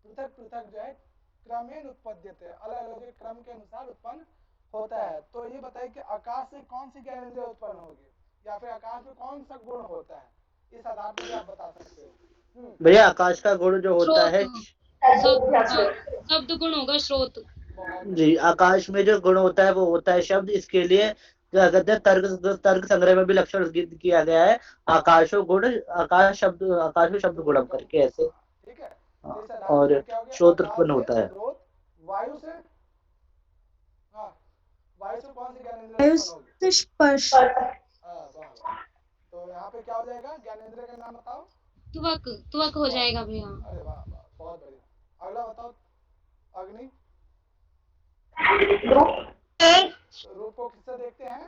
पृथक पृथक जो है क्रमेण उत्पद्यते, अलग अलग क्रम के अनुसार उत्पन्न होता है। तो ये बताइए कि आकाश से कौन सी ज्ञानेंद्रिय उत्पन्न होगी, या फिर आकाश में कौन सा गुण होता है, इस आधार पर भी आप बता सकते हो। भैया आकाश का गुण जो होता है शब्द गुण होगा, श्रोत। जी, आकाश में जो गुण होता है वो होता है शब्द। इसके लिए क्या कहते हैं, तर्क संग्रह में भी लक्षण किया गया है, आकाशो गुण, आकाश में शब्द गुणम करके ऐसे। ठीक है, और श्रोत उत्पन्न होता है। वायु से, वायु से कौन सी ज्ञानेंद्रिय उत्पन्न होगी? स्पर्श। तो यहाँ पे क्या हो जाएगा, ज्ञानेंद्रिय का नाम बताओ। त्वक हो जाएगा भैया। अरे वाह वाह, बहुत बढ़िया। अगला बताओ अग्नि। रूप को किससे देखते हैं?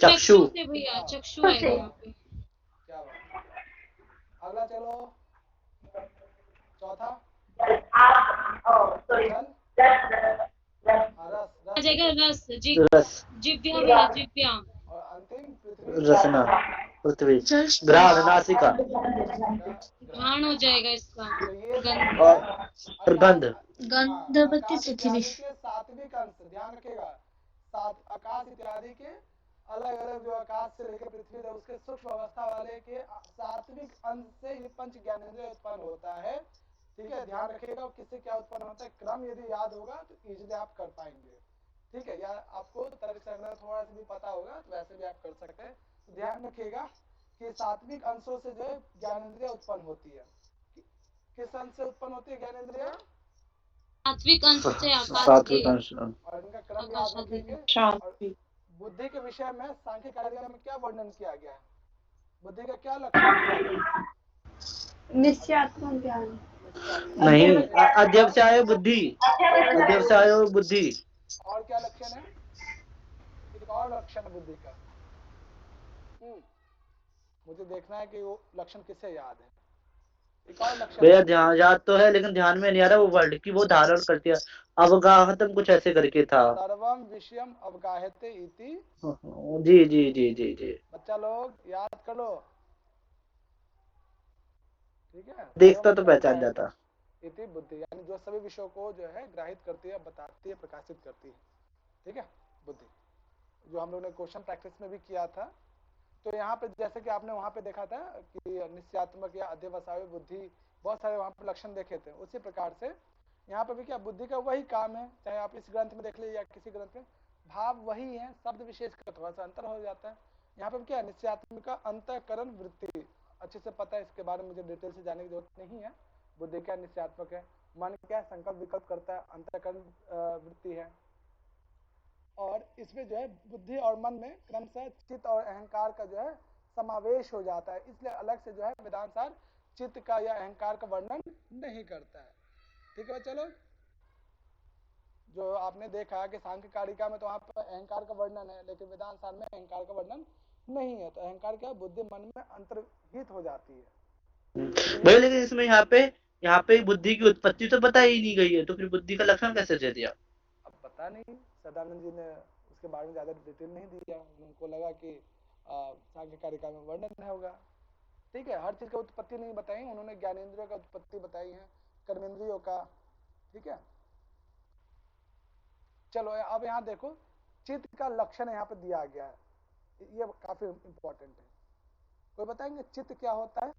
चक्षु से भैया, चक्षु आएगा यहाँ पे। क्या बात। अगला चलो, चौथा रस। आ जाएगा रस, रस, जिव्या भैया, जिव्या। और अंतिम रसना, पृथ्वी, घ्राण, नासिका, घ्राण हो जाएगा इसका। तो ये गंध, और गंध। गंधवती पृथ्वी। के सात्विक अंश, ध्यान रखिएगा, आकाश इत्यादि के अलग अलग जो आकाश से लेकर पृथ्वी तक उसके सूक्ष्म अवस्था वाले के सात्विक अंश से ये पंच ज्ञानेंद्रिय उत्पन्न होता है। ठीक है, ध्यान रखिएगा किससे क्या उत्पन्न होता है, क्रम यदि याद होगा तो इजीली आप कर पाएंगे। ठीक है, या आपको तर्क संग्रह थोड़ा सा भी पता होगा तो वैसे भी आप कर सकते हैं। तो ध्यान रखिएगा कि सात्विक अंशों से जो है ज्ञानेंद्रिय उत्पन्न होती है। किस अंश से उत्पन्न होती है ज्ञानेंद्रिय? सात्विक अंश से सात्विक अंश। और इनका क्रम याद रखेंगे। बुद्धि के विषय में सांख्य कारिका में क्या वर्णन किया गया है, बुद्धि का क्या लक्षण दिया गया है? निश्चयात्मक ज्ञान नहीं, अध्यवसाय बुद्धि, अध्यवसाय बुद्धि। और क्या लक्षण है, एक और लक्षण है बुद्धि का। मुझे देखना है कि वो लक्षण किसे याद है। एक और लक्षण भैया ध्यान याद तो है लेकिन ध्यान में नहीं आ रहा वो वर्ड की, वो धारण करती है, अवगाहतम कुछ ऐसे करके था। सर्वम विषयम अवगाहते इति। जी जी जी जी जी, बच्चा लोग याद कर लो। ठीक है, देखता तो पहचान जाता। इति बुद्धि, यानी जो सभी विषयों को जो है ग्राहित करती है, बताती है, प्रकाशित करती है। ठीक है, बुद्धि, जो हम लोग ने क्वेश्चन प्रैक्टिस में भी किया था। तो यहाँ पे जैसे कि आपने वहां पे देखा था कि निश्चयात्मक या अध्यवसाय बुद्धि, बहुत सारे वहां पे लक्षण देखे थे। उसी प्रकार से यहाँ पे भी क्या, बुद्धि का वही काम है, चाहे आप इस ग्रंथ में देख लीजिए या किसी ग्रंथ में, भाव वही है, शब्द विशेष का थोड़ा सा अंतर हो जाता है। यहाँ पे क्या, निश्चयात्मक का अंतःकरण वृत्ति, अच्छे से पता है, इसके बारे में मुझे डिटेल से जाने की जरूरत नहीं है। बुद्धि क्या, निश्चयात्मक है, मन क्या, संकल्प विकल्प करता है, अंतःकरण वृत्ति है। और इसमें जो है बुद्धि और मन में क्रमशः चित्त और अहंकार का जो है समावेश हो जाता है, इसलिए अलग से जो है वेदांत सार चित्त का या अहंकार का वर्णन नहीं करता है। ठीक है, चलो, जो आपने देखा कि सांख्य कारिका में तो वहाँ पर अहंकार का वर्णन है, लेकिन वेदांत सार में अहंकार का वर्णन नहीं है। तो अहंकार क्या, बुद्धि मन में अंतर्हित हो जाती है। भाई लेकिन इसमें यहाँ पे बुद्धि की उत्पत्ति तो बताई ही नहीं गई है, तो फिर बुद्धि का लक्षण कैसे दे दिया? अब पता नहीं, सदानंद जी ने उसके बारे में ज्यादा डिटेल नहीं दिया, उनको लगा कि सांख्य कारिका में वर्णन होगा। ठीक है, हर चीज का उत्पत्ति नहीं बताई उन्होंने, ज्ञानेंद्रियों का उत्पत्ति बताई है, कर्मेंद्रियों का। ठीक है, चलो अब यहाँ देखो, चित्त का लक्षण यहाँ पे दिया गया है, ये काफी इंपॉर्टेंट है। कोई बताएंगे चित्त क्या होता है?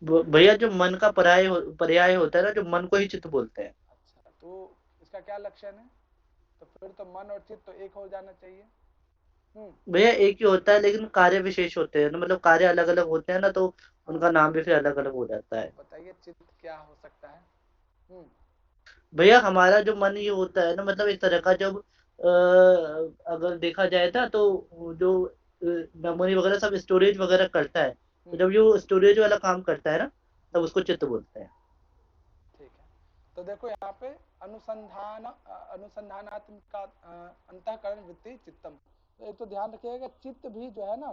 भैया जो मन का पर्याय होता है ना, जो मन को ही चित्त बोलते हैं। अच्छा, तो इसका क्या लक्षण है? तो फिर तो मन और चित्त तो एक हो जाना चाहिए। भैया एक ही होता है लेकिन कार्य विशेष होते हैं ना, मतलब कार्य अलग अलग होते हैं ना, तो उनका नाम भी फिर अलग अलग हो जाता है। बताइए चित्त क्या हो सकता है? भैया हमारा जो मन ये होता है ना, मतलब एक तरह का, जब अगर देखा जाए ना तो जो मेमोरी वगैरह सब स्टोरेज वगैरह करता है, तो जब जो स्टोरेज वाला काम करता है ना, तब उसको चित्त बोलते हैं। ठीक है, तो देखो यहाँ पे अनुसंधानात्मक का अंतःकरण वृत्ति चित्तम, तो एक तो ध्यान रखिएगा चित्त भी जो है ना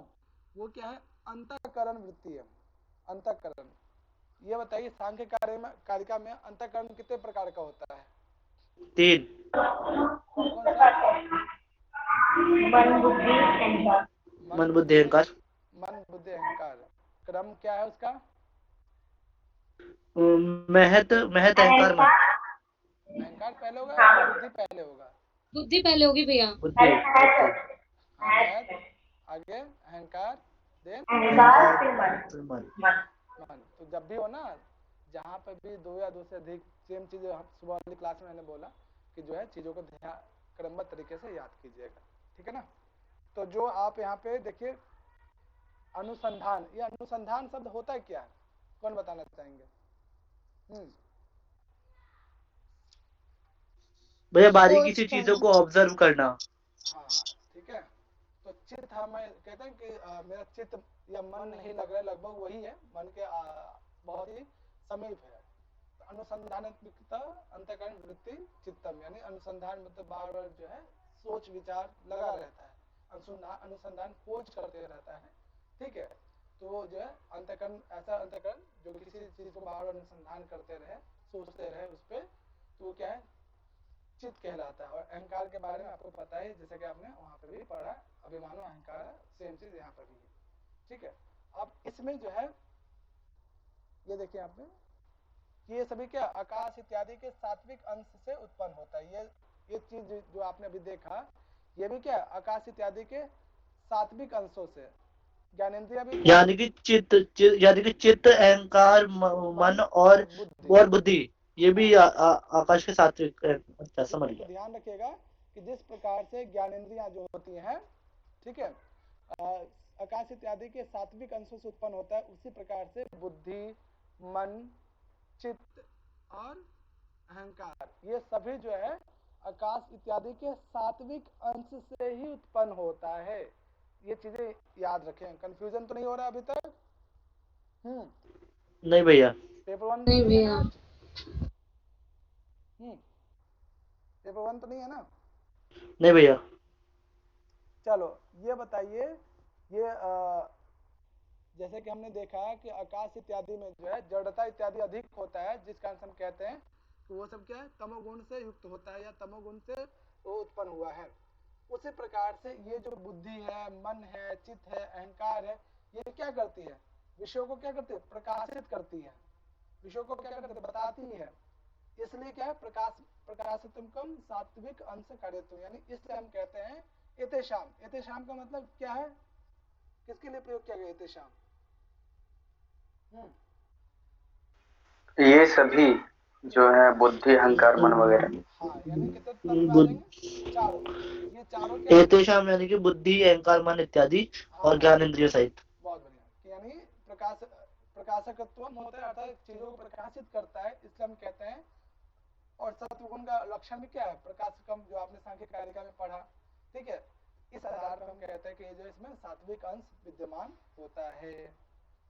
वो क्या है, अंतःकरण वृत्ति है। अंतःकरण, ये बताइए सांख्य कारिका में अंतःकरण कितने प्रकार का होता है? 3। कौन सा? मन बुद्धि अहंकार। मन बुद्धि अहंकार, क्रम क्या है उसका? महत अहंकार मन। अहंकार पहले होगा या बुद्धि पहले होगा? बुद्धि पहले होगी भैया। बुद्धि। आगे अहंकार, देन अहंकार फिर मन। मन। तो जब भी हो ना, जहाँ पे भी दो या दो से अधिक, सेम चीज सुबह वाली क्लास में मैंने बोला कि जो है चीजों को ध्यान क्रमबद्ध तरीके से याद कीजिएगा, ठीक है ना। तो जो आप यहाँ पे देखिए अनुसंधान, ये अनुसंधान शब्द होता है क्या, कौन बताना चाहेंगे? भैया बारीकी से चीजों को ऑब्जर्व करना। हाँ ठीक है। तो चित्त हमें कहते हैं कि मेरा चित्त या मन नहीं लग रहा है, लगभग वही है, मन के बहुत ही समीप है। तो अनुसंधान अंतःकरण वृत्ति चित्तम, यानी अनुसंधान मतलब बार बार जो है सोच विचार लगा रहता है, अनुसंधान खोज करते रहता है, ठीक है। तो जो है अंतःकरण, ऐसा अंतःकरण जो किसी चीज को बार बार अनुसंधान करते रहे, सोचते रहे उस पर, तो क्या है, चित्त कहलाता है। और अहंकार के बारे में आपको पता है, जैसे कि आपने वहां पे भी पढ़ा, अभिमानो अहंकार, सेम चीज यहाँ पर भी है, ठीक है। अब इसमें जो है ये देखिए आपने, ये सभी क्या आकाश इत्यादि के सात्विक अंश से उत्पन्न होता है। ये चीज जो आपने अभी देखा, ये भी क्या आकाश इत्यादि के सात्विक अंशों से, ज्ञानेंद्रिया भी, यानी कि चित्त अहंकार मन और बुद्धि, ये भी आकाश के सात्विक। अच्छा समझ गया। ध्यान रखिएगा कि जिस प्रकार से ज्ञानेंद्रियां जो होती हैं, ठीक है, आकाश इत्यादि के सात्विक अंशों से उत्पन्न होता है, उसी प्रकार से बुद्धि, मन, चित्त और अहंकार, ये सभी जो है आकाश इत्यादि के सात्विक अंश से ही उत्पन्न होता है। ये चीजें याद रखें। कंफ्यूजन तो नहीं हो रहा अभी तक? नहीं भैया। पेपर 1 नहीं भैया। पेपर 1 तो नहीं है ना? नहीं भैया। चलो ये बताइए, ये जैसे कि हमने देखा है कि आकाश इत्यादि में जो है जड़ता इत्यादि अधिक होता है, जिस कारण हम कहते हैं कि वो सब क्या है, तमोगुण से युक्त होता है, या तमोगुण से वो उत्पन्न हुआ है। उसी प्रकार से ये जो बुद्धि है, मन है, चित्त है, अहंकार है, ये क्या करती है, विषयों को क्या करती है, प्रकाशित करती है, विषयों को क्या करती है, बताती है। इसलिए क्या है, प्रकाशितम सात्विक अंश कार्यत्व, यानी इसलिए हम कहते हैं एतेषाम। एतेषाम का मतलब क्या है, किसके लिए प्रयोग किया गया एतेषाम? ये सभी जो है बुद्धि, अहंकार, मन वगैरह। हाँ, यानी कितने तत्व आ जाएंगे? चारों। ये चारों क्या, एतेषाम यानी कि बुद्धि, अहंकार, मन इत्यादि और ज्ञानेंद्रिय सहित। बहुत बढ़िया। यानी प्रकाशकत्व होता है, अर्थात चीजों को प्रकाशित करता है, इसलिए हम कहते हैं। और सत्वगुण का लक्षण भी क्या है, प्रकाशकम, जो आपने सांख्य कारिका में पढ़ा, ठीक है। इस आधार पर हम कहते हैं कि जो इसमें सात्विक अंश विद्यमान होता है।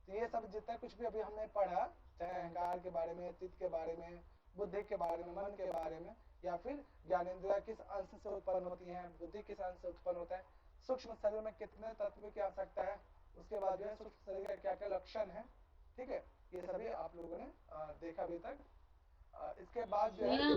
तो ये सब जितना कुछ भी अभी हमने पढ़ा, चाहे अहंकार के बारे में, चित्त के बारे में, बुद्धि के बारे में, मन के बारे में, या फिर ज्ञानेंद्रिया किस अंश से उत्पन्न होती है, बुद्धि किस अंश से उत्पन्न होता है, सूक्ष्म शरीर में कितने तत्व की आवश्यकता है, उसके बाद जो है सूक्ष्म शरीर का क्या क्या लक्षण है, ठीक है, ये सभी आप लोगों ने देखा अभी तक। इसके बाद जो है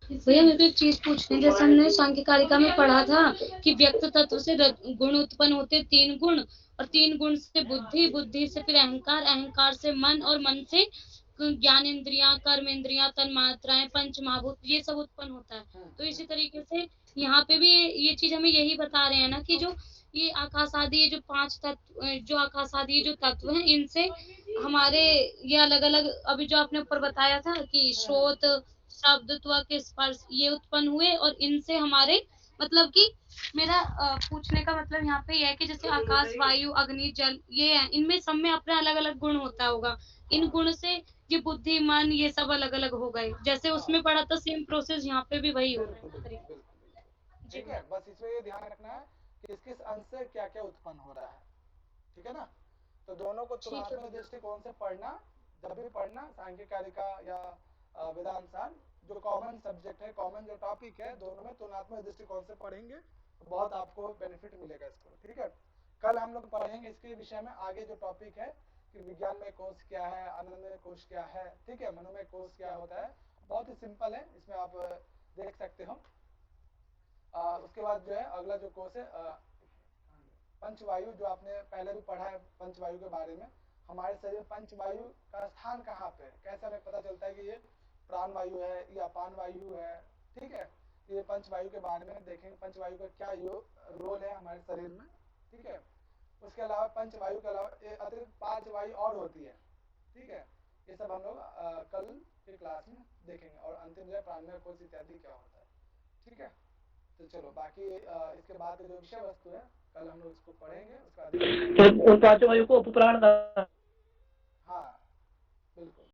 भैया मेरे को एक चीज पूछनी है, जैसे हमने सांख्य कारिका में पढ़ा था कि व्यक्त तत्व से गुण उत्पन्न होते, 3 गुण, और 3 गुण से बुद्धि, बुद्धि से फिर अहंकार, अहंकार से मन, और मन से ज्ञान इंद्रिया, कर्म इंद्रिया, तन मात्राएं, पंच महाभूत, ये सब उत्पन्न होता है। तो इसी तरीके से यहाँ पे भी ये चीज हमें यही बता रहे हैं ना कि जो ये आकाश आदि, ये जो 5 तत्व, जो आकाश आदि जो तत्व हैं, इनसे हमारे ये अलग अलग, अभी जो आपने ऊपर बताया था कि श्रोत, शब्द, त्वक, स्पर्श, ये उत्पन्न हुए, और इनसे हमारे मतलब कि मेरा पूछने का मतलब यहाँ पे ये है कि जैसे आकाश, वायु, अग्नि, जल, ये है, इनमें सब में अपना अलग अलग गुण होता होगा। इन गुण से ये बुद्धि, मन, ये सब अलग अलग हो गए, जैसे उसमें पढ़ा था सेम प्रोसेस यहाँ पे भी वही हो रहा है। ठीक है, बस इसमें ये ध्यान रखना है कि किस किस अंश से क्या क्या उत्पन्न हो रहा है, ठीक है ना। तो दोनों को तुलनात्मक दृष्टिकोण से पढ़ना, जब भी पढ़ना, सांख्य कारिका या वेदांत सार, जो कॉमन सब्जेक्ट है, कॉमन जो टॉपिक है, दोनों में तुलनात्मक दृष्टिकोण से पढ़ेंगे तो बहुत आपको बेनिफिट मिलेगा इसको, ठीक है। कल हम लोग पढ़ेंगे इसके विषय में आगे जो टॉपिक है कि विज्ञान में कोश क्या है, आनंदमय कोश क्या है, ठीक है, मनोमय कोश क्या होता है, बहुत ही सिंपल है, इसमें आप देख सकते हो। उसके बाद जो है अगला जो कोश है पंचवायु, जो आपने पहले भी पढ़ा है पंचवायु के बारे में। हमारे शरीर में पंचवायु का स्थान कहाँ पे है, कैसे हमें पता चलता है कि ये प्राण वायु है या अपान वायु है, ठीक है। ये पंचवायु के बारे में देखेंगे, पंचवायु का क्या रोल है हमारे शरीर में, ठीक है। उसके अलावा पंचवायु के अलावा अतिरिक्त 5 वायु और होती है, ठीक है। ये सब हम लोग कल के क्लास में देखेंगे, और अंतिम जो है प्राणमय कोश इत्यादि क्या होता है, ठीक है। तो चलो बाकी इसके बाद जो विषय वस्तु है कल हम लोग इसको पढ़ेंगे, उसका उन 5 वायु को उपप्राण